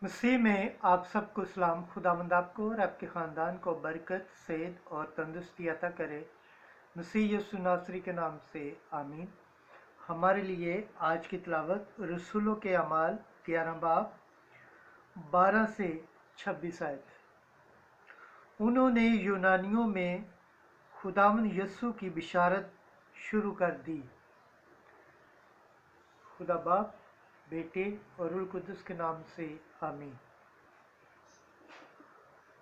मसीह में आप सबको सलाम। खुदावंद आपको और आपके ख़ानदान को बरकत, सेहत और तंदुरुस्ती अता करे। मसीह यीशु नासरी के नाम से आमीन। हमारे लिए आज की तिलावत रसूलों के अमाल 11 बाब 12 से 26 आयत। उन्होंने यूनानियों में खुदावंद यीशु की बिशारत शुरू कर दी। खुदा बाप, बेटे और रूह कुद्दुस के नाम से आमीन।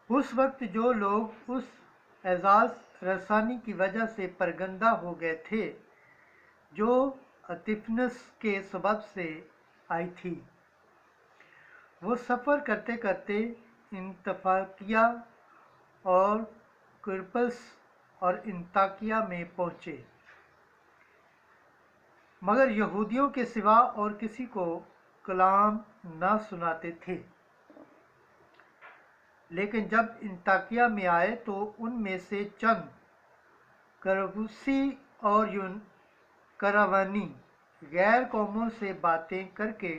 उस वक्त जो लोग उस एजाज रसानी की वजह से परगंदा हो गए थे जो अतिफनस के सबब से आई थी, वो सफ़र करते करते इंतफाकिया और कुरपस और इंताकिया में पहुँचे, मगर यहूदियों के सिवा और किसी को कलाम न सुनाते थे। लेकिन जब इंताकिया में आए तो उनमें से चंद करबूसी और करावानी गैर कौमों से बातें करके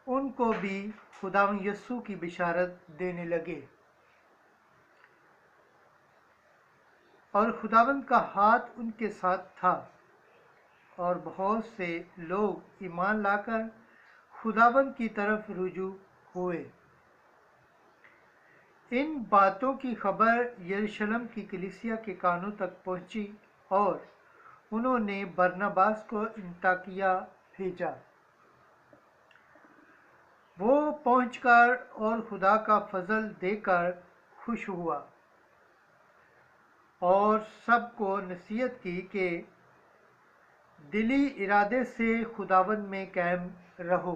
उनको भी खुदावंद यीशु की बिशारत देने लगे, और खुदावंद का हाथ उनके साथ था, और बहुत से लोग ईमान लाकर खुदावंद की तरफ रुजू हुए। इन बातों की खबर यरूशलेम की कलीसिया के कानों तक पहुंची और उन्होंने बरनबास को अंताकिया भेजा। वो पहुंचकर और खुदा का फजल देकर खुश हुआ और सबको नसीहत की कि दिली इरादे से खुदावंद में कायम रहो,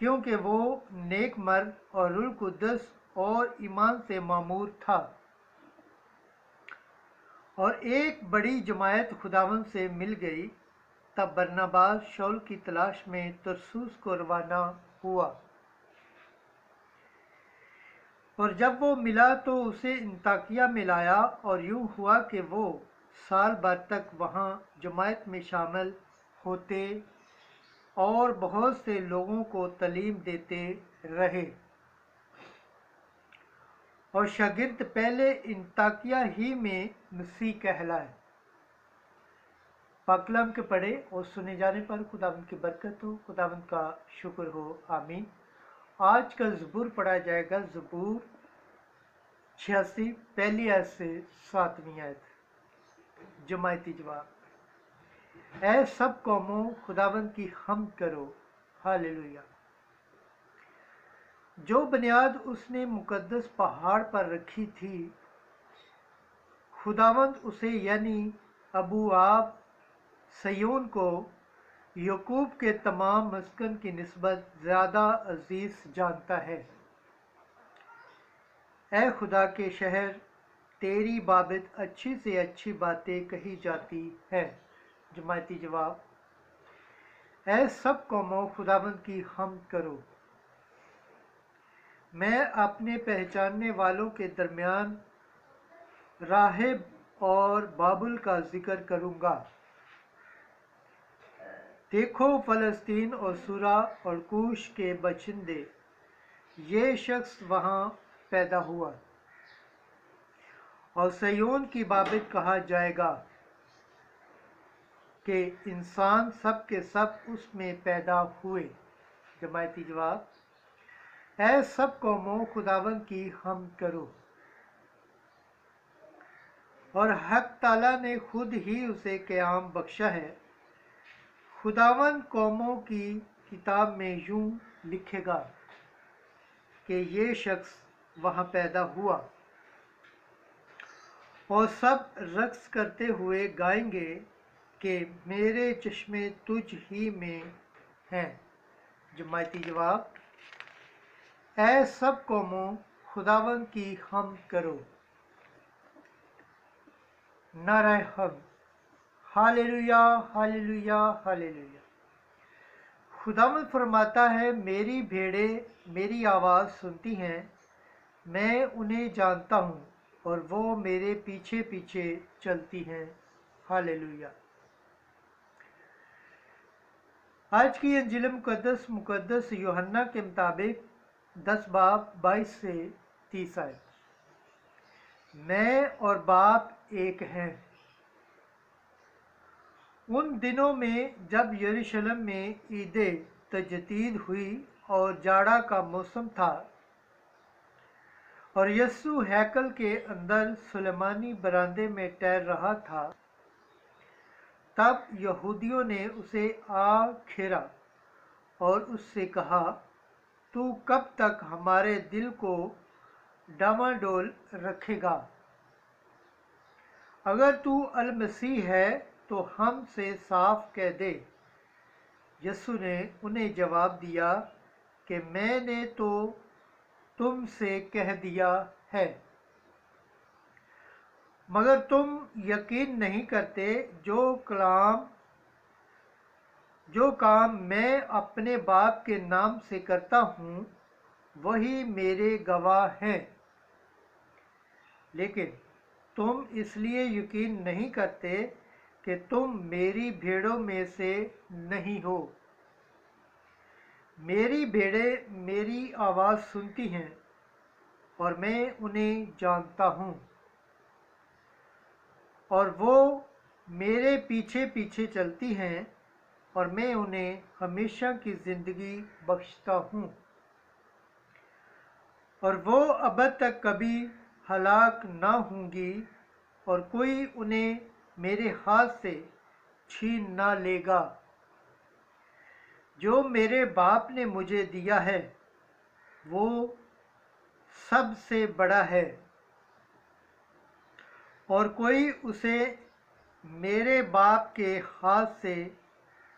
क्योंकि वो नेक मर्द और रूह कुद्दुस और ईमान से मामूर था। और एक बड़ी जमायत खुदावंद से मिल गई। तब बरनबास शाऊल की तलाश में तरसूस को रवाना हुआ, और जब वो मिला तो उसे अंताकिया में लाया, और यूं हुआ कि वो साल भर तक वहाँ जमायत में शामिल होते और बहुत से लोगों को तालीम देते रहे। और शागिर्द पहले अंताकिया ही में मसीह कहलाए। पाक कलाम के पढ़े और सुने जाने पर खुदावंद की बरकत हो, खुदावंद का शुक्र हो, आमीन। आज का ज़बूर पढ़ा जाएगा, ज़बूर 86 पहली आयत से 7वीं आयत। जमायती जवाब। ऐ सब कौमों, खुदावंद की हम्द करो, हालेलुया। जो बुनियाद उसने मुकद्दस पहाड़ पर रखी थी, खुदावंद उसे यानी अबू आब सयोन को यकूब के तमाम मस्कन की निस्बत ज़्यादा अजीज जानता है। ऐ खुदा के शहर, तेरी बाबत अच्छी से अच्छी बातें कही जाती हैं। जमायती जवाब। ऐ सब कौमों, खुदावंद की हम्द करो। मैं अपने पहचानने वालों के दरमियान राहिब और बाबुल का जिक्र करूँगा। देखो, फ़लस्तीन और सूरा और कूश के बशिंदे, ये शख्स वहाँ पैदा हुआ, और सयोन की बाबत कहा जाएगा कि इंसान सब के सब उसमें पैदा हुए। जमायती जवाब। ऐ सब कौमों, खुदावंद की हम्द करो। और हक ताला ने खुद ही उसे क़याम बख्शा है। खुदावंद कौमों की किताब में यूं लिखेगा कि ये शख्स वहाँ पैदा हुआ, और सब रक्स करते हुए गाएंगे कि मेरे चश्मे तुझ ही में हैं। जमायती जवाब। ऐ सब कौमों, खुदावंद की हम्द करो। नारे हम्द। Hallelujah, hallelujah, hallelujah. खुदावंद फरमाता है, मेरी भेड़ें मेरी आवाज़ सुनती हैं, मैं उन्हें जानता हूँ और वो मेरे पीछे पीछे चलती हैं। हालेलुया। आज की अंजील मुकद्दस यूहन्ना के मुताबिक 10 बाब 22 से 30 आए। मैं और बाप एक हैं। उन दिनों में जब यरूशलेम में ईद तजदीद हुई और जाड़ा का मौसम था और यस्सु हैकल के अंदर सुलेमानी बरामदे में टहल रहा था, तब यहूदियों ने उसे आ घेरा और उससे कहा, तू कब तक हमारे दिल को डामाडोल रखेगा? अगर तू अल मसीह है तो हमसे साफ कह दे। यीशु ने उन्हें जवाब दिया कि मैंने तो तुमसे कह दिया है, मगर तुम यकीन नहीं करते। जो काम मैं अपने बाप के नाम से करता हूँ वही मेरे गवाह हैं, लेकिन तुम इसलिए यकीन नहीं करते कि तुम मेरी भेड़ों में से नहीं हो। मेरी भेड़ें मेरी आवाज़ सुनती हैं और मैं उन्हें जानता हूँ और वो मेरे पीछे पीछे चलती हैं और मैं उन्हें हमेशा की ज़िंदगी बख्शता हूँ और वो अब तक कभी हलाक ना होंगी और कोई उन्हें मेरे हाथ से छीन ना लेगा। जो मेरे बाप ने मुझे दिया है वो सबसे बड़ा है और कोई उसे मेरे बाप के हाथ से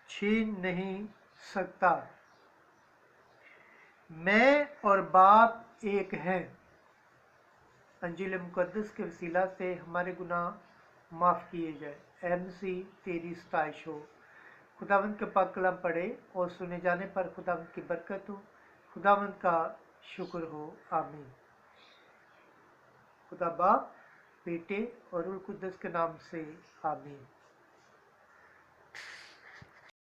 छीन नहीं सकता। मैं और बाप एक हैं। अंजील मुकद्दस के वसीला से हमारे गुनाह माफ़ किए जाए। ऐ मसीह तेरी सताइश हो। खुदावंद के पाक कलाम पढ़े और सुने जाने पर खुदावंद की बरकत हो। खुदावंद का शुक्र हो। आमीन। खुदा बाप, बेटे और रूह कुद्दस के नाम से आमीन।